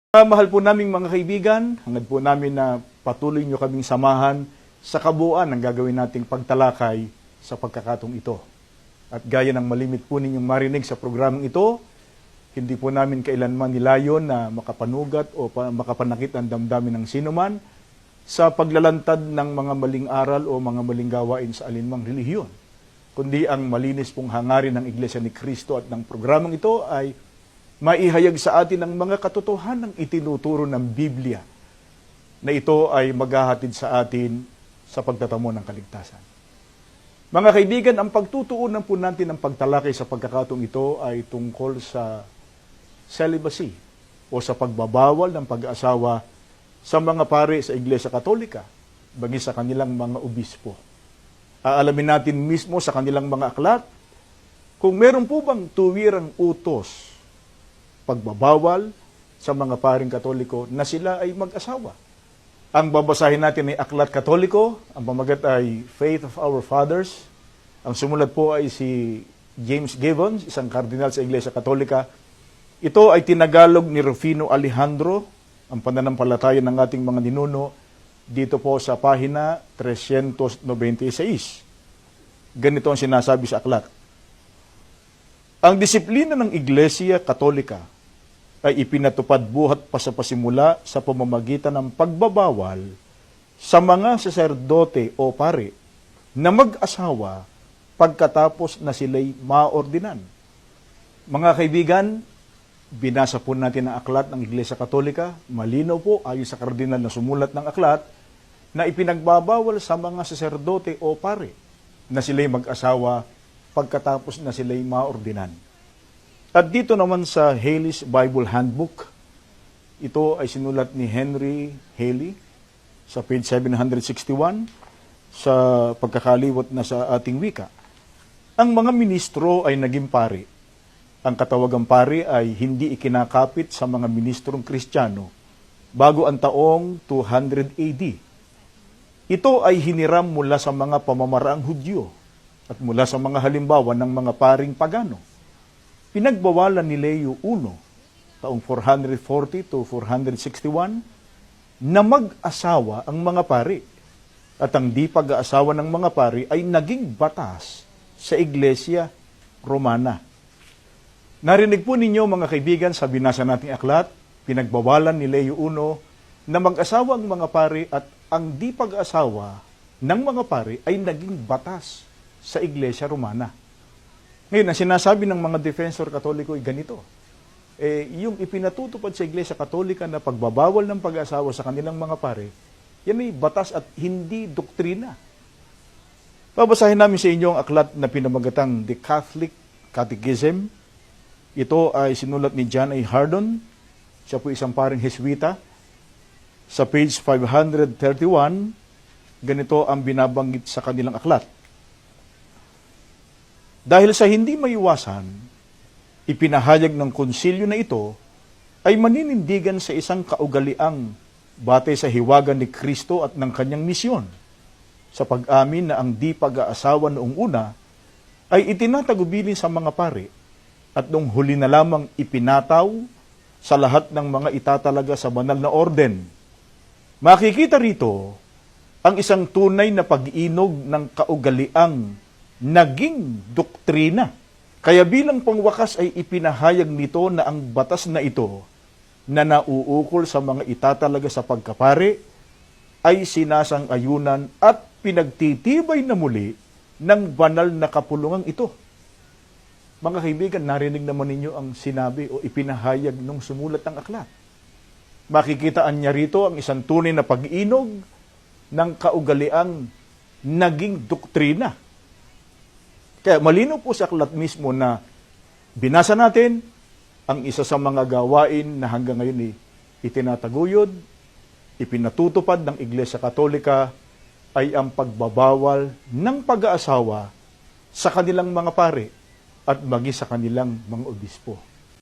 Mahal po naming mga kaibigan, hangad po namin na patuloy nyo kaming samahan sa kabuuan ng gagawin nating pagtalakay sa pagkakataong ito. At gaya ng malimit po ninyong marinig sa programang ito, hindi po namin kailanman nilayon na makapanugat o makapanakit ang damdamin ng sinuman sa paglalantad ng mga maling aral o mga maling gawain sa alinmang relihiyon. Kundi ang malinis pong hangarin ng Iglesia ni Cristo at ng programang ito ay maihayag sa atin ang mga katotohanan ng itinuturo ng Biblia na ito ay maghahatid sa atin sa pagtatamo ng kaligtasan. Mga kaibigan, ang pagtutuunan po natin ng pagtalakay sa pagkakataong ito ay tungkol sa celibacy o sa pagbabawal ng pag-aasawa sa mga pare sa Iglesia Katolika, bagay sa kanilang mga obispo. Aalamin natin mismo sa kanilang mga aklat kung meron po bang tuwirang utos pagbabawal sa mga paring Katoliko na sila ay mag-asawa. Ang babasahin natin ay Aklat Katoliko, ang pamagat ay Faith of Our Fathers. Ang sumulat po ay si James Gibbons, isang kardinal sa Iglesia Katolika. Ito ay tinagalog ni Rufino Alejandro, ang pananampalataya ng ating mga ninuno, dito po sa pahina 396. Ganito ang sinasabi sa aklat. Ang disiplina ng Iglesia Katolika ay ipinatupad buhat pa sa pasimula sa pamamagitan ng pagbabawal sa mga saserdote o pare na mag-asawa pagkatapos na sila'y maordinan. Mga kaibigan, binasa po natin ang aklat ng Iglesia Katolika, malinaw po ayon sa kardinal na sumulat ng aklat, na ipinagbabawal sa mga saserdote o pare na sila'y mag-asawa pagkatapos na sila'y maordinan. At dito naman sa Haley's Bible Handbook, ito ay sinulat ni Henry Haley sa page 761 sa pagkakaliwat na sa ating wika. Ang mga ministro ay naging pari. Ang katawagang pari ay hindi ikinakapit sa mga ministrong Kristiyano bago ang taong 200 AD. Ito ay hiniram mula sa mga pamamaraang Hudyo at mula sa mga halimbawa ng mga paring pagano. Pinagbawalan ni Leo I, taong 440 to 461, na mag-asawa ang mga pari. At ang di pag-aasawa ng mga pari ay naging batas sa Iglesia Romana. Narinig po ninyo mga kaibigan sa binasa nating aklat, pinagbawalan ni Leo I na mag-asawa ang mga pari at ang di pag-aasawa ng mga pari ay naging batas sa Iglesia Romana. Ngayon, ang sinasabi ng mga defensor Katoliko ay ganito. Yung ipinatutupad sa Iglesia Katolika na pagbabawal ng pag-asawa sa kanilang mga pare, yan ay batas at hindi doktrina. Babasahin namin sa inyo ang aklat na pinamagatang The Catholic Catechism. Ito ay sinulat ni John A. Hardon. Siya po isang paring Jesuita. Sa page 531, ganito ang binabanggit sa kanilang aklat. Dahil sa hindi maiwasan, ipinahayag ng konsilyo na ito ay maninindigan sa isang kaugaliang batay sa hiwagan ni Kristo at ng kanyang misyon sa pag-amin na ang di pag-aasawa noong una ay itinatagubilin sa mga pari at noong huli na lamang ipinataw sa lahat ng mga itatalaga sa banal na orden. Makikita rito ang isang tunay na pag-inog ng kaugaliang naging doktrina. Kaya bilang pangwakas ay ipinahayag nito na ang batas na ito na nauukol sa mga itatalaga sa pagkapare ay sinasang-ayunan at pinagtitibay na muli ng banal na kapulungang ito. Mga kaibigan, narinig naman ninyo ang sinabi o ipinahayag nung sumulat ng aklat. Makikitaan niya rito ang isang tunay na pag-inog ng kaugaliang naging doktrina. Kaya malinaw po sa aklat mismo na binasa natin ang isa sa mga gawain na hanggang ngayon itinataguyod, ipinatutupad ng Iglesia Katolika ay ang pagbabawal ng pag-aasawa sa kanilang mga pare at maging sa kanilang mga obispo.